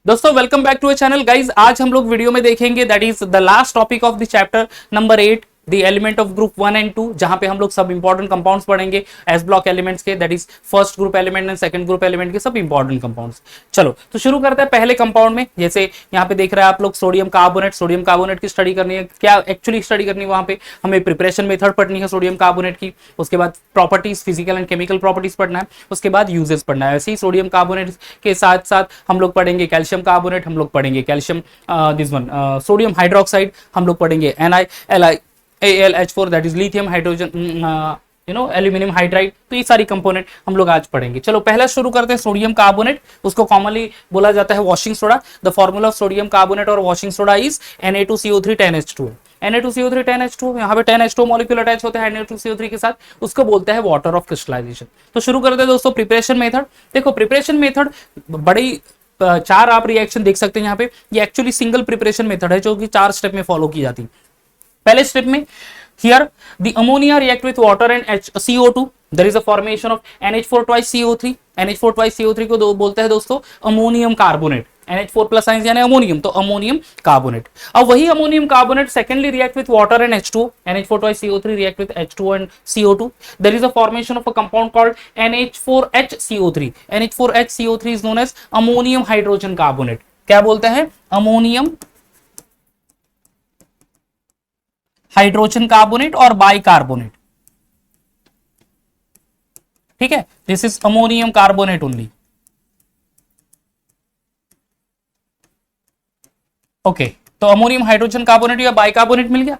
दोस्तों welcome back to a channel guys. आज हम लोग वीडियो में देखेंगे that is the last topic of the chapter number 8 the element of group 1 and 2, जहां पे हम लोग सब इंपॉर्टेंट कंपाउंड्स पढ़ेंगे एस ब्लॉक एलिमेंट्स के, that is first group element and second group element के सब इंपॉर्टेंट कंपाउंड्स। चलो तो शुरू करते हैं पहले कंपाउंड में। जैसे यहाँ पे देख रहे हैं आप लोग सोडियम कार्बोनेट की स्टडी करनी है। क्या एक्चुअली स्टडी करनी है, वहां पे हमें प्रिपरेशन मेथड पढ़नी है सोडियम कार्बोनेट की, उसके बाद properties, physical and chemical properties पढ़ना है, उसके बाद यूजेस पढ़ना है। ऐसे ही सोडियम कार्बोनेट के साथ साथ हम लोग पढ़ेंगे कैल्शियम कार्बोनेट, हम लोग पढ़ेंगे calcium this one sodium hydroxide, हम लोग पढ़ेंगे NiAlH4 that is lithium hydrogen aluminium hydride. तो ये सारी कंपोनेंट हम लोग आज पढ़ेंगे। चलो पहला शुरू करते हैं सोडियम कार्बोनेट। उसको कॉमनली बोला जाता है washing soda. The formula of sodium carbonate और washing soda is Na2CO3 10H2। Na2CO3 10H2, यहाँ पे 10H2 मॉलिक्यूल अटैच होते हैं Na2CO3 के साथ, उसको बोलते हैं वाटर ऑफ क्रिस्टलाइजेशन। तो शुरू करते हैं दोस्तों प्रिपरेशन मेथड। देखो प्रिपरेशन मेथड बड़ी चार आप रिएक्शन देख सकते हैं यहाँ पे। ये एक्चुअली सिंगल प्रिपरेशन मेथड है जो कि 4 स्टेप में फॉलो की जाती है। पहले स्टेप में here the ammonia react with water and CO2, there is a formation of NH4 twice CO3। NH4 twice CO3 को बोलते हैं दोस्तों ammonium carbonate. NH4 plus ions यानी अमोनियम, तो अमोनियम कार्बोनेट। अब वही ammonium carbonate secondly react with water and H2O। NH4 twice CO3 react with H2O and CO2, there is a formation of a compound called NH4HCO3। NH4HCO3 is known as ammonium hydrogen carbonate। क्या बोलते हैं? Ammonium hydrogen carbonate और bicarbonate. ठीक है, this is ammonium carbonate only. Okay, तो ammonium hydrogen carbonate या bicarbonate मिल गया।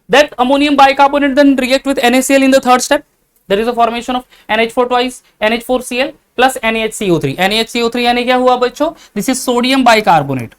That ammonium bicarbonate then react with NaCl in the third step. There is a formation of NH4 twice NH4Cl plus NaHCO3। NaHCO3 यानी क्या हुआ बच्चों? This is sodium bicarbonate.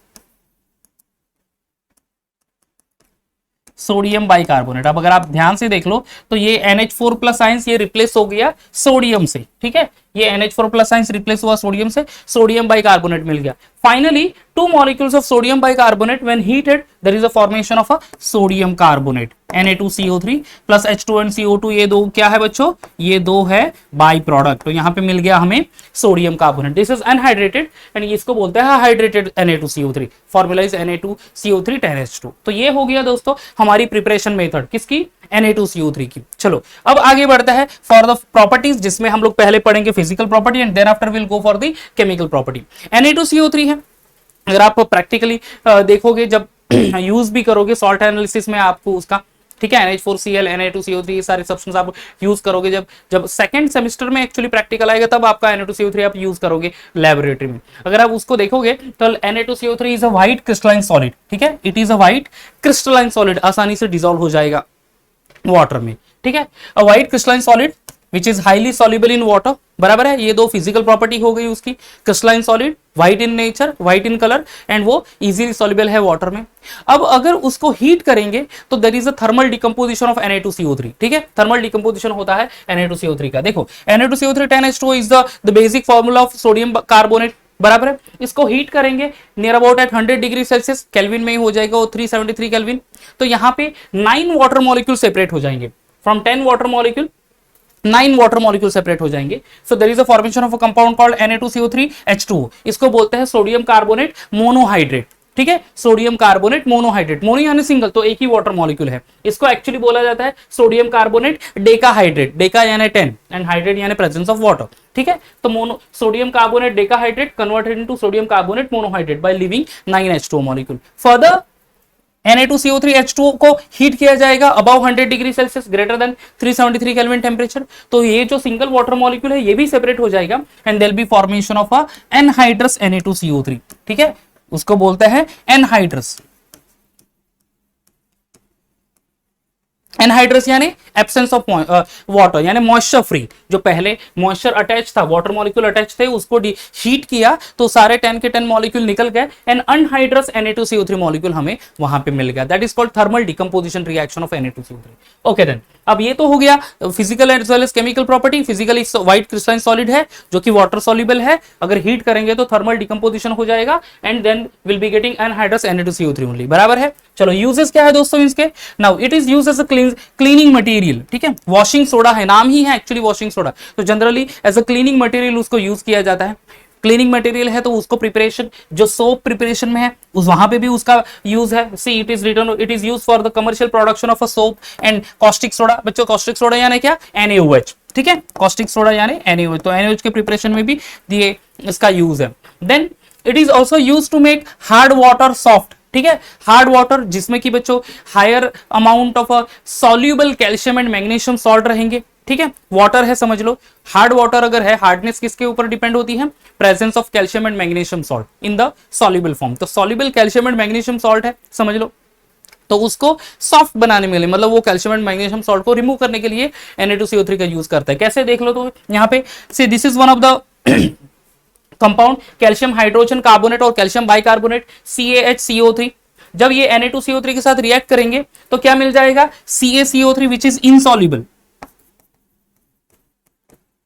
Sodium bicarbonate. अब अगर आप ध्यान से देख लो तो ये NH4 प्लस आइंस ये रिप्लेस हो गया सोडियम से। ठीक है, ये NH4 प्लस आइंस रिप्लेस हुआ सोडियम से, सोडियम बाइकार्बोनेट मिल गया। Finally 2 molecules of sodium bicarbonate when heated there is a formation of a sodium carbonate Na2CO3 plus H2 and CO2। ये दो क्या है बच्चों? ये दो है बाई प्रोडक्ट। तो यहाँ पे मिल गया हमें sodium carbonate. This is anhydrated and इसको बोलते हैं hydrated Na2CO3। Formula is Na2CO3 10H2। तो ये हो गया दोस्तों हमारी प्रिपरेशन मेथड किसकी? Na2CO3 की। चलो अब आगे बढ़ता है फॉर द प्रॉपर्टीज, जिसमें हम लोग पहले पढ़ेंगे physical property and then after will go for the chemical property. Na2CO3 है, अगर आप प्रैक्टिकली देखोगे जब यूज भी करोगे सॉल्ट एनालिसिस में आपको उसका, ठीक है, NH4Cl Na2CO3 ये सारे सब्सटेंस आप यूज करोगे। जब सेकंड सेमेस्टर में एक्चुअली प्रैक्टिकल आएगा तब आपका Na2CO3 आप यूज करोगे लेबोरेटरी में। अगर आप उसको देखोगे तो Na2CO3 is a white crystalline solid. ठीक है, it is a white crystalline solid, आसानी से डिसॉल्व हो जाएगा वाटर में। ठीक है, a white crystalline solid which is highly soluble in water. बराबर है, ये दो फिजिकल प्रॉपर्टी हो गई उसकी। Crystalline solid, white in nature, white in colour, and वो इजीली सॉल्युबल है वाटर में। अब अगर उसको हीट करेंगे तो there is a thermal decomposition of Na2CO3। ठीक है, थर्मल डिकम्पोजिशन होता है Na2CO3 का। देखो Na2CO3 10H2 is the basic formula of sodium carbonate. बराबर है, इसको हीट करेंगे near about at 100 degree Celsius, kelvin में ही हो जाएगा वो 373 केल्विन। तो यहाँ पे 9 वाटर मॉलिक्यूल सेपरेट हो जाएंगे। From 10 water molecule 9 water molecule separate हो जाएंगे। So there is a formation of a compound called Na2CO3 H2O। इसको बोलते हैं सोडियम कार्बोनेट मोनोहाइड्रेट। ठीक है, सोडियम कार्बोनेट मोनोहाइड्रेट, मोनो यानी सिंगल, तो एक ही वाटर मॉलिक्यूल है। इसको एक्चुअली बोला जाता है सोडियम कार्बोनेट डेकाहाइड्रेट। डेका यानी 10 एंड हाइड्रेट यानी प्रेजेंस ऑफ वाटर। ठीक है, तो mono sodium carbonate decahydrate converted into sodium carbonate monohydrate by leaving 9 H2O molecule. Further Na2CO3 H2O को हीट किया जाएगा above 100 degree Celsius, greater than 373 kelvin temperature. तो ये जो सिंगल वाटर मॉलिक्यूल है ये भी सेपरेट हो जाएगा and there be formation of a anhydrous Na2CO3। ठीक है, उसको बोलते हैं एनहाइड्रस। एनहाइड्रस यानी एब्सेंस ऑफ वाटर, यानी मॉइस्चर फ्री। जो पहले मॉइस्चर अटैच था, वाटर मॉलिक्यूल अटैच थे, उसको हीट किया तो सारे 10 के 10 मॉलिक्यूल निकल गए एंड अनहाइड्रस Na2CO3 मॉलिक्यूल हमें वहां पे मिल गया। That is called thermal decomposition reaction of Na2CO3। Okay then, अब ये तो हो गया physical as well as chemical property. Physically white crystalline solid है जो कि वाटर सॉल्युबल है, अगर हीट करेंगे तो थर्मल डिकम्पोजिशन हो जाएगा and then will be getting anhydrous Na2CO3 only. बराबर है। चलो यूजेस क्या है दोस्तों इसके? Now it is used as a cleaning material. ठीक है, वॉशिंग सोडा है, नाम ही है एक्चुअली वॉशिंग सोडा, तो generally as a cleaning material उसको यूज किया जाता है। क्लीनिंग मटेरियल है तो उसको प्रिपरेशन, जो सोप प्रिपरेशन में है उस वहां पे भी उसका यूज है। See it is return, it is use for the commercial production of a soap and caustic soda. बच्चों कॉस्टिक सोडा यानी क्या, NaOH, ठीक है, कॉस्टिक सोडा यानी NaOH, तो NaOH के प्रिपरेशन में भी ये इसका यूज है। Then it is also use to make hard water soft, ठीक है, हार्ड वाटर जिसमें कि बच्चों higher amount of soluble calcium and magnesium salt रहेंगे, ठीक है, वाटर है समझ लो, हार्ड वाटर अगर है, हार्डनेस किसके ऊपर डिपेंड होती है, presence of calcium and magnesium salt in the soluble form. तो soluble calcium and magnesium salt है समझ लो, तो उसको सॉफ्ट बनाने में, मतलब वो कैल्शियम एंड मैग्नीशियम सॉल्ट को रिमूव करने के लिए Na2CO3 का यूज करता है। कैसे देख लो, तो यहाँ पे see this is one of the compound calcium hydrogen carbonate और कैल्शियम बाइकार्बोनेट CaHCO3। जब ये Na2CO3 के साथ रिएक्ट करेंगे तो क्या मिल जाएगा, CaCO3 विच इज इनसॉल्युबल,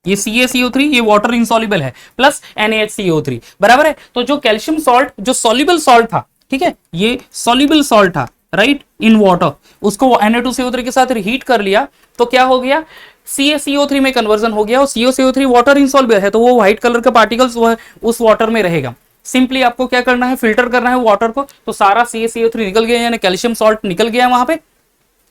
ये CaCO3 ये वाटर इनसॉल्युबल है, प्लस NaHCO3 बराबर है। तो जो कैल्शियम सॉल्ट जो सॉल्युबल सॉल्ट था, ठीक है, ये सॉल्युबल सॉल्ट था राइट इन वाटर, उसको Na2CO3 के साथ हीट कर लिया तो क्या हो गया, CaCO3 में कन्वर्जन हो गया और CaCO3 वाटर इनसॉल्युबल है तो वो व्हाइट कलर का पार्टिकल्स उस वाटर में रहेगा। सिंपली आपको क्या करना है, फिल्टर करना है वाटर को, तो सारा CaCO3 निकल गया यानी कैल्शियम सॉल्ट निकल गया वहां पे,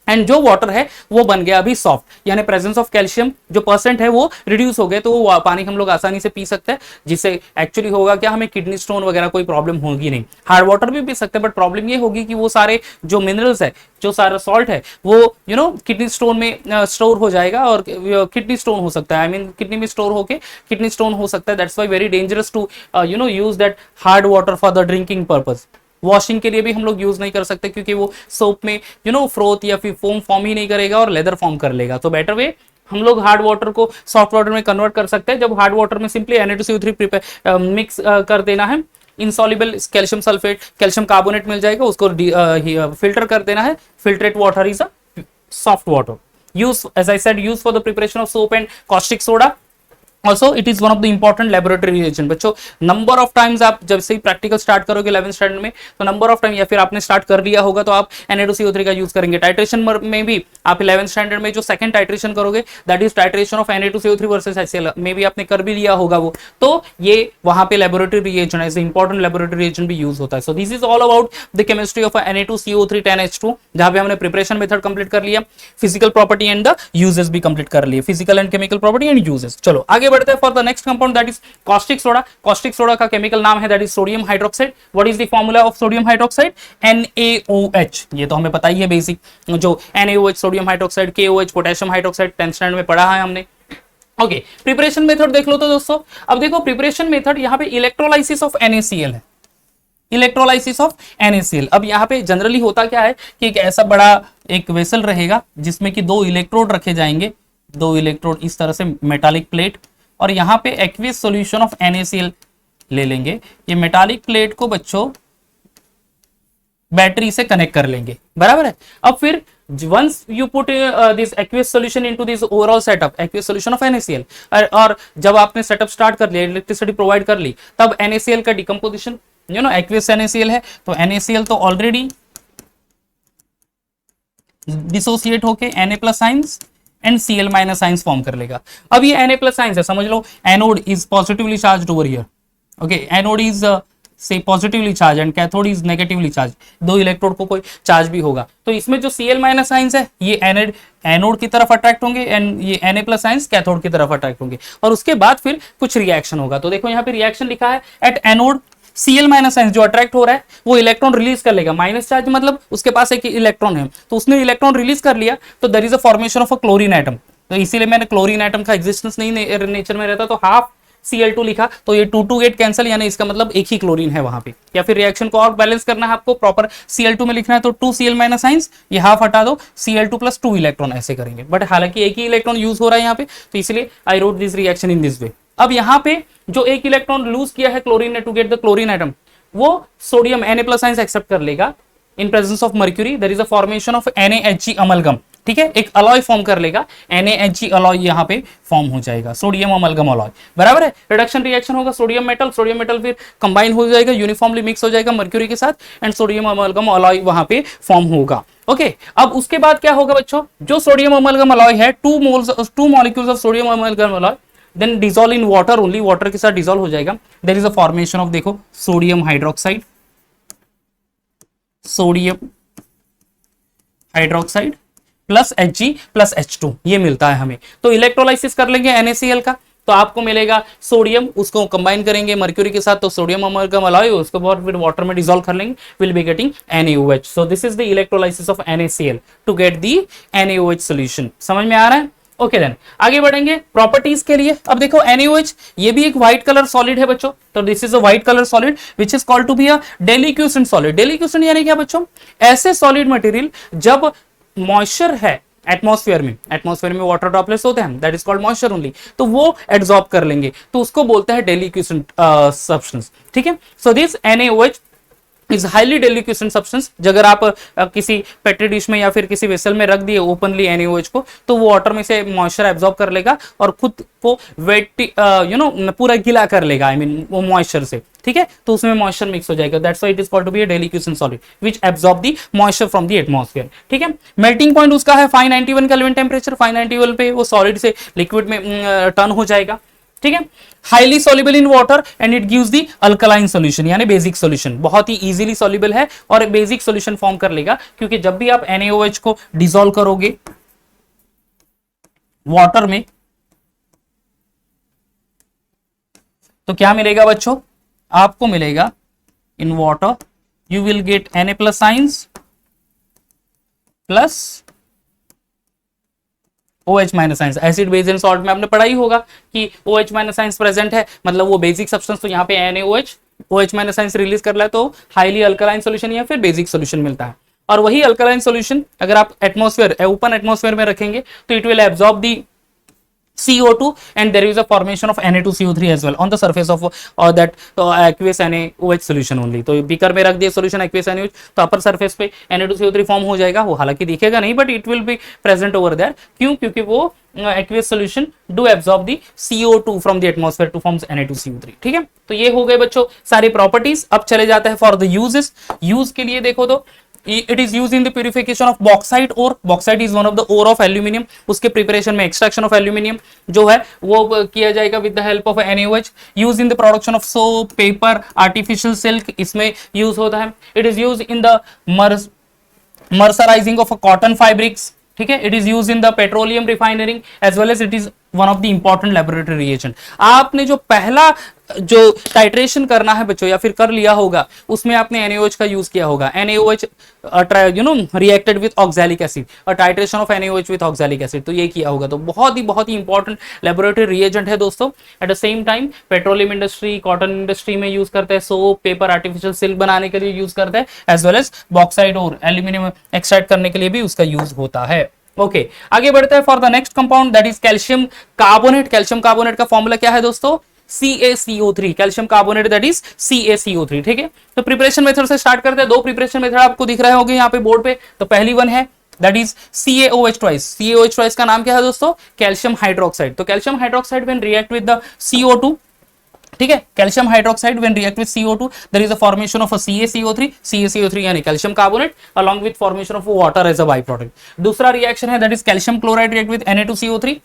एंड जो वाटर है वो बन गया अभी सॉफ्ट, यानी प्रेजेंस ऑफ कैल्शियम जो परसेंट है वो रिड्यूस हो गए, तो वो पानी हम लोग आसानी से पी सकते हैं, जिससे एक्चुअली होगा क्या, हमें किडनी स्टोन वगैरह कोई प्रॉब्लम होगी नहीं। हार्ड वाटर भी पी सकते हैं बट प्रॉब्लम ये होगी कि वो सारे जो मिनरल्स है, जो सारा सॉल्ट है वो किडनी स्टोन में स्टोर हो जाएगा और किडनी स्टोन हो सकता है, आई मीन किडनी में स्टोर होके किडनी स्टोन हो सकता है। That's why very dangerous to use that hard water for the drinking purpose. Washing के लिए भी हम लोग यूज नहीं कर सकते क्योंकि वो सोप में फ्रोथ या फिर फोम फॉर्म ही नहीं करेगा और लेदर फॉर्म कर लेगा। तो बेटर वे हम लोग हार्ड वाटर को सॉफ्ट वाटर में कन्वर्ट कर सकते हैं। जब हार्ड वाटर में सिंपली Na2CO3 मिक्स कर देना है, insoluble calcium sulphate calcium carbonate मिल जाएगा, उसको फिल्टर कर देना है। Filtrate water is a soft water use, as I said, use for the preparation of soap and caustic soda. Also it is one of the important laboratory reagent. बच्चों number of times आप जब से ही practical start करोगे 11th standard में, तो number of time या फिर आपने स्टार्ट कर लिया होगा तो आप Na2CO3 का यूज करेंगे। टाइट्रेशन में भी आप 11th स्टैंडर्ड में जो सेकंड टाइट्रेशन करोगे that is titration of Na2CO3 versus HCl, मे भी आपने कर भी लिया होगा वो, तो ये वहां पे laboratory reagent as important laboratory reagent भी यूज होता है। So this is all about the chemistry of Na2CO3 10H2, जहां पे हमने प्रिपरेशन मेथड कंप्लीट कर लिया, physical property and the uses भी कंप्लीट कर लिए, physical and chemical property and uses. चलो आगे बढ़ते हैं for the next compound that is caustic soda। caustic soda का केमिकल नाम है that is sodium hydroxide. What is the formula of sodium hydroxide, NaOH। ये तो हमें पता ही है बेसिक, जो NaOH sodium hydroxide, KOH potassium hydroxide 10th standard में पढ़ा है हमने। ओके, प्रिपरेशन मेथड देख लो तो दोस्तों, अब देखो प्रिपरेशन मेथड यहाँ पे इलेक्ट्रोलाइसिस ऑफ NaCl है, इलेक्ट्रोलाइसिस ऑफ NaCl। अब यहाँ पे जनरली होता क्या है कि एक ऐसा बड़ा एक वेसल रहेगा जिसमें कि 2 इलेक्ट्रोड रखे जाएंगे, 2 इलेक्ट्रोड इस तरह से मेटालिक प्लेट, और यहाँ पे एक्वियस सॉल्यूशन ऑफ NaCl ले लेंगे। ये मेटालिक प्लेट को बच्चों बैटरी से कनेक्ट कर लेंगे, बराबर है। अब फिर once you put this aqueous solution into this overall setup, aqueous solution of NaCl, और जब आपने सेटअप स्टार्ट कर लिया, इलेक्ट्रिसिटी प्रोवाइड कर ली, तब NaCl का डिकम्पोजिशन aqueous NaCl है तो NaCl तो ऑलरेडी डिसोसिएट होके Na+ ions and Cl- ions form कर लेगा। अब ये Na+ आइंस है, समझ लो anode is positively charged over here, okay, anode is say positively charge and cathode is negatively charge, 2 electrode को कोई चार्ज भी होगा, तो इसमें जो Cl- आइंस है ये एनोड की तरफ अट्रैक्ट होंगे एंड ये Na+ आइंस कैथोड की तरफ अट्रैक्ट होंगे, और उसके बाद फिर कुछ रिएक्शन होगा। तो देखो यहाँ पे रिएक्शन लिखा है, एट एनोड Cl- आइंस जो अट्रैक्ट हो रहा है वो इलेक्ट्रॉन रिलीज कर लेगा, माइनस चार्ज मतलब उसके पास एक इलेक्ट्रॉन है, तो उसने इलेक्ट्रॉन रिलीज कर लिया, तो there is a formation of a chlorine atom. तो इसीलिए मैंने क्लोरीन एटम का एग्जिस्टेंस नहीं नेचर में रहता, तो हाफ Cl2 लिखा, तो ये 2 to 8 कैंसिल, यानी इसका मतलब एक ही क्लोरीन है वहां पे। या फिर रिएक्शन को और बैलेंस करना है आपको, प्रॉपर Cl2 में लिखना है तो 2 Cl- आइंस, ये हाफ हटा दो, Cl2 + 2 इलेक्ट्रॉन ऐसे करेंगे, बट हालांकि एक ही इलेक्ट्रॉन यूज हो रहा है यहाँ पे, तो इसलिए I wrote this reaction in this way. अब यहाँ पे जो एक इलेक्ट्रॉन लूज किया है क्लोरीन ने to get the chlorine atom, वो सोडियम Na+ आइंस एक्सेप्ट कर लेगा in presence of mercury, there is a formation of NaHg amalgam, ठीक है, एक अलॉय फॉर्म कर लेगा, NaHg अलॉय यहाँ पे फॉर्म हो जाएगा, सोडियम अमलगम अलॉय, बराबर है। रिडक्शन रिएक्शन होगा, सोडियम मेटल फिर कंबाइन हो जाएगा, यूनिफॉर्मली मिक्स हो जाएगा मर्क्यूरी के साथ, एंड सोडियम अमलगम अलॉय वहां पे फॉर्म होगा। ओके, अब उसके बाद क्या होगा बच्चों, जो सोडियम अमलगम अलॉय है, 2 molecules of sodium amalgam alloy then dissolve in water only, water के साथ डिजोल्व हो जाएगा. There is a formation of, देखो, sodium hydroxide, sodium hydroxide plus Hg plus H2, ये मिलता है हमें. तो इलेक्ट्रोलाइसिस कर लेंगे NaCl का, तो आपको मिलेगा सोडियम, उसको कंबाइन करेंगे मर्क्यूरी के साथ, तो सोडियम अमोनियम अलॉय, उसके बाद फिर वाटर में डिसॉल्व कर लेंगे, will be getting NaOH. So this is the electrolysis of NaCl to get the NaOH solution. समझ में आ रहा है? ओके देन आगे बढ़ेंगे प्रॉपर्टीज के लिए. अब देखो NaOH ये भी एक व्हाइट कलर सॉलिड है बच्चों. तो this is a white colour solid which is called to be a deliquescent solid. Deliquescent यानी क्या बच्चों? ऐसे सॉलिड मटेरियल जब मॉइस्चर है एटमॉस्फेयर में वाटर ड्रॉपलेट्स होते हैं, that is called moisture only, तो वो एब्जॉर्ब कर लेंगे, तो उसको बोलते हैं डेलिक्यूसेंट सब्सटेंस. ठीक है. So this NaOH is highly deliquescent substance. अगर आप किसी पेट्री डिश में या फिर किसी वेसल में रख दिए ओपनली NaOH को, तो वो वाटर में से मॉइस्चर एब्जॉर्ब कर लेगा और खुद को वेट पूरा गीला कर लेगा, आई मीन वो मॉइस्चर से. ठीक है. तो उसमें मॉइस्चर मिक्स हो जाएगा, that's why it is called to be a deliquescent solid which absorb the moisture from the atmosphere. ठीक है. मेल्टिंग पॉइंट उसका है 591 केल्विन टेंपरेचर. 591 पे वो सॉलिड से लिक्विड में टर्न हो जाएगा. ठीक है. Highly soluble in water and it gives the alkaline solution, यानी बेसिक सॉल्यूशन. बहुत ही इजीली सॉल्युबल है और बेसिक सॉल्यूशन फॉर्म कर लेगा, क्योंकि जब भी आप NaOH को डिसॉल्व करोगे वाटर में, तो क्या मिलेगा बच्चों? आपको मिलेगा in water you will get Na plus science plus OH minus science. Acid base and salt में आपने पढ़ा ही होगा कि OH माइनस साइंस प्रेजेंट है, मतलब वो बेसिक सब्सटेंस. तो यहाँ पे NaOH OH minus science release कर रहा है, तो हाईली अल्कलाइन सॉल्यूशन या फिर बेसिक सॉल्यूशन मिलता है. और वही अल्कलाइन सॉल्यूशन अगर आप एटमॉस्फेयर, ओपन एटमॉस्फेयर में रखेंगे, तो it will absorb the CO2 and there is a formation of Na2CO3 as well on the surface of that aqueous NaOH solution only. तो बीकर में रख दिए solution aqueous NaOH, तो अपर सरफेस पे Na2CO3 form हो जाएगा. वो हालांकि दिखेगा नहीं, but it will be present over there. क्यों? क्योंकि वो aqueous solution do absorb the CO2 from the atmosphere to forms Na2CO3. ठीक है. तो ये हो गए बच्चों सारी प्रॉपर्टीज. अब चले जाते हैं फॉर द यूजेस. यूज के लिए देखो तो it is used in the purification of bauxite ore. Bauxite is one of the ore of aluminium. उसके प्रिपरेशन में एक्सट्रैक्शन ऑफ एल्यूमिनियम जो है वो किया जाएगा with the help of NaOH. Use in the production of soap, paper, artificial silk, इसमें use होता है. It is use in the mercerising of cotton fabrics. ठीक है. It is use in the petroleum refining as well as it is one of the important laboratory reagent. आपने जो पहला जो titration करना है बच्चों या फिर कर लिया होगा, उसमें आपने NaOH का यूज किया होगा. NaOH reacted with oxalic acid, और titration of NaOH with oxalic acid, तो ये किया होगा. तो बहुत ही इंपॉर्टेंट लेबोरेटरी रिएजेंट है दोस्तों. At the same time petroleum industry, cotton industry में यूज करते हैं, सोप, पेपर, आर्टिफिशियल सिल्क बनाने के लिए यूज करते हैं, एज वेल एज बॉक्साइट और एल्यूमिनियम एक्सट्रैक्ट करने के लिए भी उसका यूज होता है. ओके. आगे बढ़ते हैं for the next compound, that is calcium carbonate. Calcium carbonate का फॉर्मूला क्या है दोस्तों? CaCO3. Calcium carbonate that is CaCO3. ठीक है. तो प्रिपरेशन मेथड से स्टार्ट करते हैं. दो प्रिपरेशन मेथड आपको दिख रहे होंगे यहाँ पे बोर्ड पे. तो पहली वन है that is CaOH twice. CaOH twice का नाम क्या है दोस्तों? Calcium hydroxide. तो calcium hydroxide when react with the CO2, ठीक है, calcium hydroxide when react with CO2 there is a formation of a CaCO3. CaCO3 यानी calcium carbonate along with formation of water as a by product. दूसरा reaction है that is calcium chloride react with Na2CO3,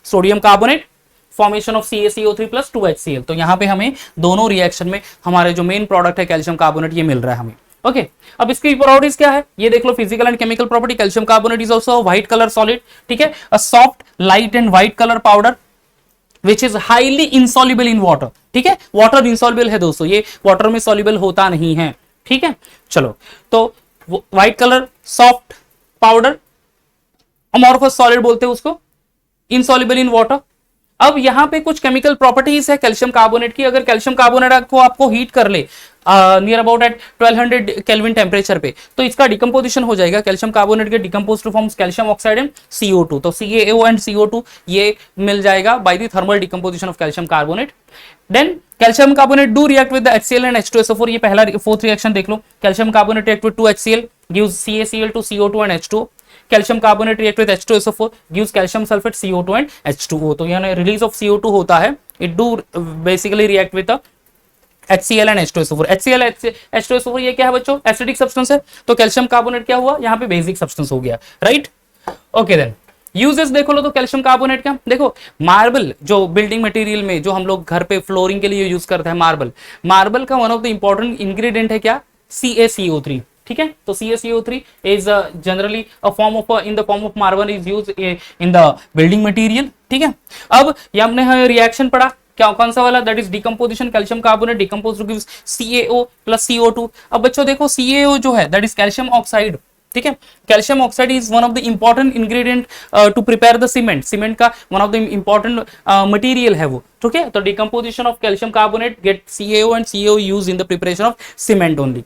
sodium carbonate, formation of CaCO3 plus 2HCl. तो यहाँ पे हमें दोनों reaction में हमारे जो मेन प्रोडक्ट है कैल्शियम कार्बोनेट ये मिल रहा है हमें. ओके. अब इसकी प्रॉपर्टीज क्या है ये देख लो. Physical and chemical property. Calcium carbonate is also white colour solid. ठीक है. A soft, light and white colour powder which is highly insoluble in water. ठीक है. वाटर इंसॉल्युबल है दोस्तों, ये वाटर में सॉल्युबल होता नहीं है. ठीक है. चलो, तो white colour soft powder, amorphous solid बोलते हैं उसको, इनसॉल्युबल इन वाटर. अब यहां पे कुछ केमिकल प्रॉपर्टीज है कैल्शियम कार्बोनेट की. अगर कैल्शियम कार्बोनेट को आपको हीट कर ले near about at 1200 kelvin temperature पे, तो इसका डिकम्पोजिशन हो जाएगा. कैल्शियम कार्बोनेट के decompose to forms calcium oxide and CO2. तो CaO एंड CO2 ये मिल जाएगा by the thermal decomposition of calcium carbonate. Then calcium carbonate do react with the HCl and H2SO4. ये पहला फोर्थ रिएक्शन देख लो. Calcium carbonate react with 2HCl gives CaCl to CO2 and H2O. Calcium carbonate react with H2SO4 gives calcium sulphate CO2 and H2O. तो यानी release of CO2 होता है. It do basically react with HCl and H2SO4. HCl H2SO4 ये क्या है बच्चों? Acidic substance है. तो कैल्शियम कार्बोनेट क्या हुआ यहाँ पे? बेसिक सब्सटेंस हो गया. राइट. ओके. देन यूजेस देखो लो तो कैल्शियम कार्बोनेट का देखो, मार्बल जो बिल्डिंग मटेरियल में जो हम लोग घर पे फ्लोरिंग के लिए यूज करते हैं, मार्बल, मार्बल का one of the important ingredient है क्या, CaCO3, ठीक है। तो CaCO3 is generally a form of in the form of marble is use in the building material, ठीक है। अब ये हमने रिएक्शन पढ़ा क्या, कौन सा वाला, that is decomposition, calcium carbonate decompose two gives CaO plus CO2। अब बच्चों देखो CaO जो है दैट इज कैल्शियम ऑक्साइड, ठीक है। Calcium oxide is one of the important ingredient to prepare the cement, cement का one of the important material है वो, ठीक है। तो decomposition of calcium carbonate get CaO and CaO use in the preparation of cement only.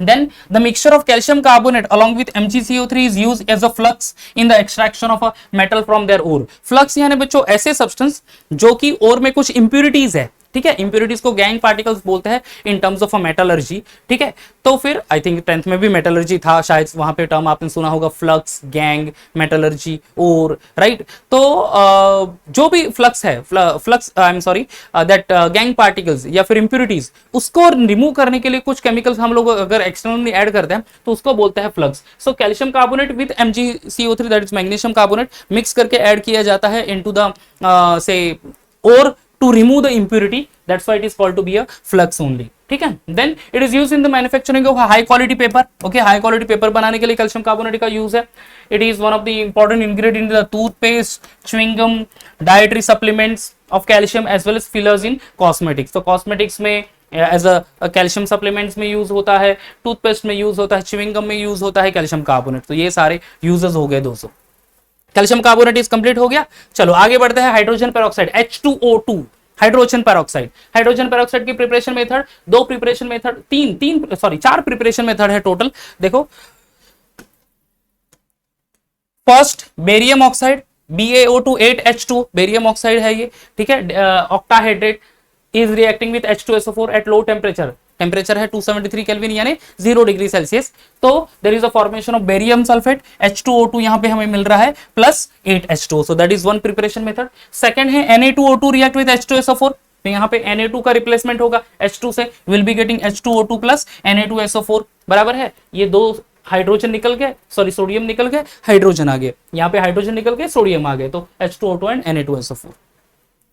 Then the mixture of calcium carbonate along with MgCO3 is used as a flux in the extraction of a metal from their ore। flux यानी बच्चों ऐसे substance जो कि ओर में कुछ impurities है, ठीक है। इंप्यूरिटीज को गैंग पार्टिकल्स बोलते हैं in terms of a metallurgy, ठीक है। तो फिर आई थिंक 10th में भी मेटलर्जी था शायद, वहां पे टर्म आपने सुना होगा फ्लक्स, गैंग, मेटलर्जी, और राइट। तो जो भी फ्लक्स है, flux I am sorry that gang particles या फिर इंप्यूरिटीज, उसको रिमूव करने के लिए कुछ केमिकल्स हम लोग अगर एक्सटर्नली ऐड करते हैं तो उसको बोलते हैं flux. So calcium carbonate with MgCO3 that is magnesium carbonate mix करके ऐड किया जाता है इनटू द से और to remove the impurity, that's why it is called to be a flux only, ठीक है। then it is used in the manufacturing of high quality paper, okay। high quality paper बनाने के लिए calcium carbonate का use है। it is one of the important ingredient in the toothpaste, chewing gum, dietary supplements of calcium as well as fillers in cosmetics। तो cosmetics में as a calcium supplements में use होता है, toothpaste में use होता है, chewing gum में use होता है कैल्शियम कार्बोनेट। तो ये सारे यूजेस हो गए दोस्तों। कैल्शियम कार्बोनेट इज कंप्लीट हो गया। चलो आगे बढ़ते हैं, hydrogen peroxide H2O2, hydrogen peroxide. Hydrogen peroxide की प्रिपरेशन मेथड, दो प्रिपरेशन मेथड, चार प्रिपरेशन मेथड है टोटल। देखो first barium oxide BaO2 8H2, barium oxide है ये, ठीक है। Octahydrate is reacting with H2SO4 at low temperature, temperature है 273 केल्विन यानी 0 डिग्री सेल्सियस। तो there is a formation of barium sulphate, H2O2 यहां पे हमें मिल रहा है plus 8H2O। So that is one preparation method. Second है Na2O2 रिएक्ट विद H2SO4, तो यहाँ पे Na2 का रिप्लेसमेंट होगा H2 से, will be getting H2O2 plus Na2SO4, बराबर है। ये दो हाइड्रोजन निकल गए, सॉरी सोडियम निकल गए, हाइड्रोजन आ गए, यहाँ पे हाइड्रोजन निकल गए, सोडियम आ गए, तो H2O2 and Na2SO4।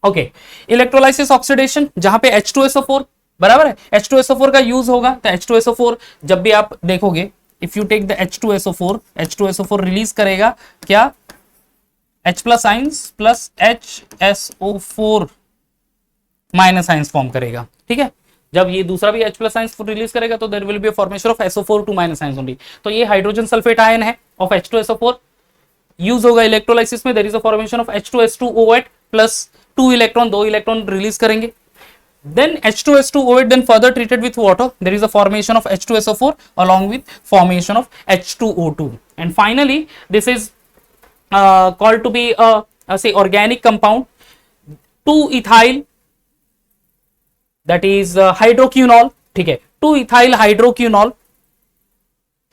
Okay, electrolysis oxidation, जहां पे H2SO4 बराबर है, H2SO4 का यूज होगा। तो H2SO4 जब भी आप देखोगे, if you take the H2SO4 release करेगा क्या, H plus ions plus HSO4 minus ions form करेगा, ठीक है। जब ये दूसरा भी H प्लस आइंस रिलीज करेगा तो there will be a formation of SO4 2 minus ions only. तो ये हाइड्रोजन सल्फेट आयन है ऑफ H2SO4, यूज होगा इलेक्ट्रोलाइसिस में। There is a formation of H2S2O8 plus 2 electron, 2 electron release करेंगे। Then H2S2O8 then further treated with water, there is a formation of H2SO4 along with formation of H2O2, and finally this is called to be a say organic compound 2-ethyl, that is hydroquinol, ठीक है। 2-ethyl hydroquinol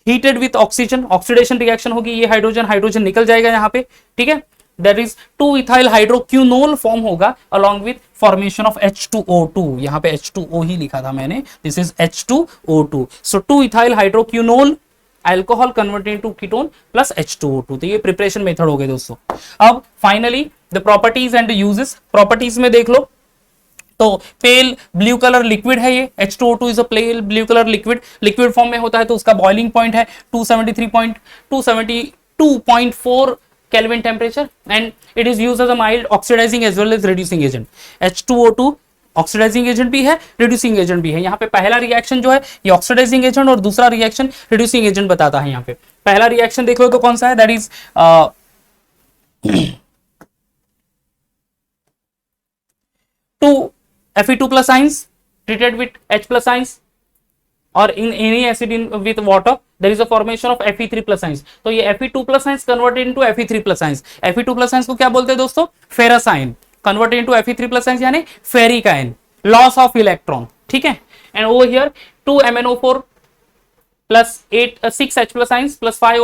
heated with oxygen, oxidation reaction होगी, ये hydrogen निकल जाएगा यहाँ पे, ठीक है। That is 2-ethyl hydroquinol form होगा along with formation of H2O2, यहाँ पे H2O ही लिखा था मैंने, this is H2O2, so 2-ethyl hydroquinol alcohol converted into ketone plus H2O2। तो ये प्रिपरेशन मेथड हो गए दोस्तों। अब finally the properties and uses, properties में देख लो तो पेल ब्लू कलर लिक्विड है ये, H2O2 is a pale blue colour liquid, liquid form में होता है तो उसका बॉइलिंग पॉइंट है 272.4 Kelvin temperature, and it is used as a mild oxidizing as well as reducing agent। H2O2 oxidizing agent भी है, रिड्यूसिंग एजेंट भी है। यहाँ पे पहला रिएक्शन जो है ये ऑक्सीडाइजिंग एजेंट और दूसरा रिएक्शन रिड्यूसिंग एजेंट बताता है। यहाँ पे पहला रिएक्शन देख लो तो कौन सा है, that is 2Fe2 plus ions treated with H plus ions or in any acid with water, there is a formation of Fe3 plus ions। तो ये Fe2 plus ions converted into Fe3 plus ions। Fe2 plus ions को क्या बोलते हैं दोस्तों, ferrous ion, converted into Fe3 plus ions यानी ferric ion, loss of electron, ठीक है। And over here 2MnO4 plus 6H plus ions plus 5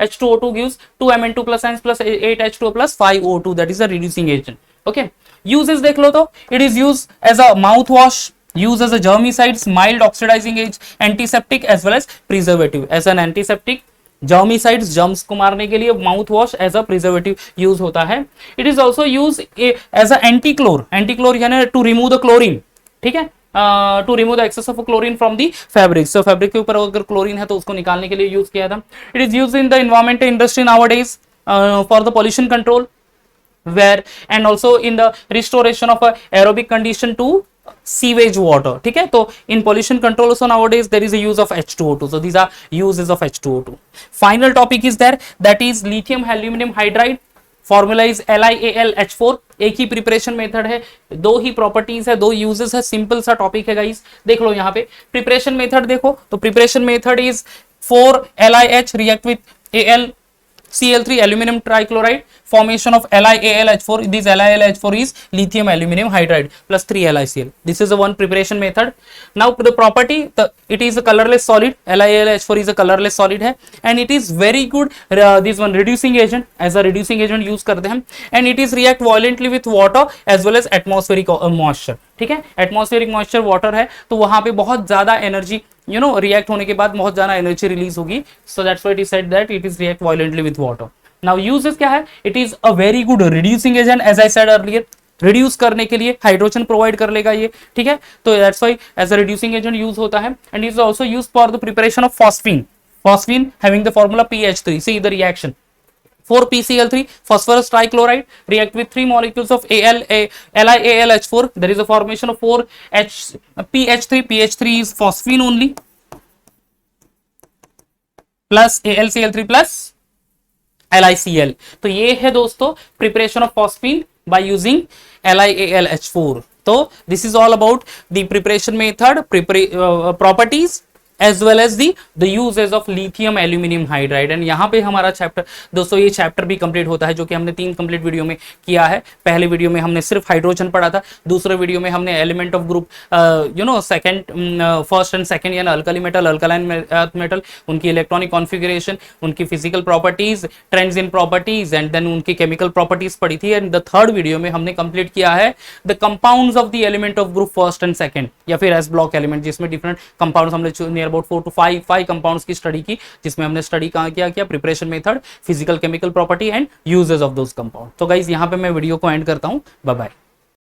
H2O2 gives 2Mn2 plus ions plus 8H2O plus 5O2, that is a reducing agent। okay, uses देख लो तो it is used as a mouthwash, used as a germicides, mild oxidizing agent, antiseptic as well as preservative। as an antiseptic germicides, germs को मारने के लिए। Mouth wash as a preservative use होता है। It is also use as a antichlor, antichlor यानी to remove the chlorine, ठीक है, to remove the excess of chlorine from the fabric. So fabric के ऊपर अगर क्लोरीन है तो उसको निकालने के लिए यूज किया था। It is use in the environment industry nowadays for the pollution control, where and also in the restoration of a aerobic condition to sewage water, ठीक है। तो in pollution control also nowadays there is a use of H2O2, so these are uses of H2O2. Final topic is there, that is lithium aluminum hydride, formula is LiAlH4। एक ही preparation method है, दो ही properties है, दो uses है, simple सा topic है guys. देख लो यहाँ पे प्रिपरेशन मेथड देखो, तो preparation method is 4LiH react with AlCl3 aluminum trichloride, formation of LiAlH4. This LiAlH4 is lithium aluminum hydride plus 3 LiCl. This is the one preparation method. Now the property, it is a colorless solid. LiAlH4 is a colorless solid है, and it is very good this one reducing agent, as a reducing agent use करते हैं, and it is react violently with water as well as atmospheric moisture, ठीक है। Atmospheric moisture water है तो वहां पे बहुत ज्यादा एनर्जी रिएक्ट होने के बाद बहुत ज्यादा एनर्जी रिलीज होगी। So that's why it is said that it is react violently with water. Now uses क्या है, it is a very good reducing agent, as I said earlier, reduce करने के लिए हाइड्रोजन प्रोवाइड कर लेगा ये, ठीक है। तो that's why as a reducing agent use होता है। And is also used for the preparation of phosphine, phosphine having the formula PH3। See the reaction, 4PCl3 phosphorus trichloride react with 3 molecules of LiAlH4. There is a formation of 4PH3. PH3 is phosphine only, plus AlCl3 plus LiCl। तो ये है दोस्तों preparation of phosphine by using LiAlH4। तो this is all about the preparation method, properties as well as the uses of lithium aluminum hydride। And यहाँ पे हमारा chapter दोस्तों, ये चैप्टर भी कंप्लीट होता है जो कि हमने 3 कंप्लीट वीडियो में किया है। पहले वीडियो में हमने सिर्फ हाइड्रोजन पढ़ा था, दूसरे वीडियो में हमने element of group second, first and second यानी अल्कली मेटल, अल्कलाइन मेटल, उनकी इलेक्ट्रॉनिक कॉन्फ़िगरेशन, उनकी physical properties, trends in properties and then उनकी केमिकल प्रॉपर्टीज पढ़ी थी। एंड द थर्ड वीडियो में हमने कंप्लीट किया है the compounds of the element of group first and second, या फिर एस ब्लॉक एलिमेंट, जिसमें डिफरेंट कंपाउंड्स हमने नियर अबाउट 4 to 5 कंपाउंड्स की स्टडी की, जिसमें हमने स्टडी कहाँ किया preparation method, physical chemical property and uses of those compound. तो गाइस यहाँ पे मैं वीडियो को एंड करता हूँ। Bye bye.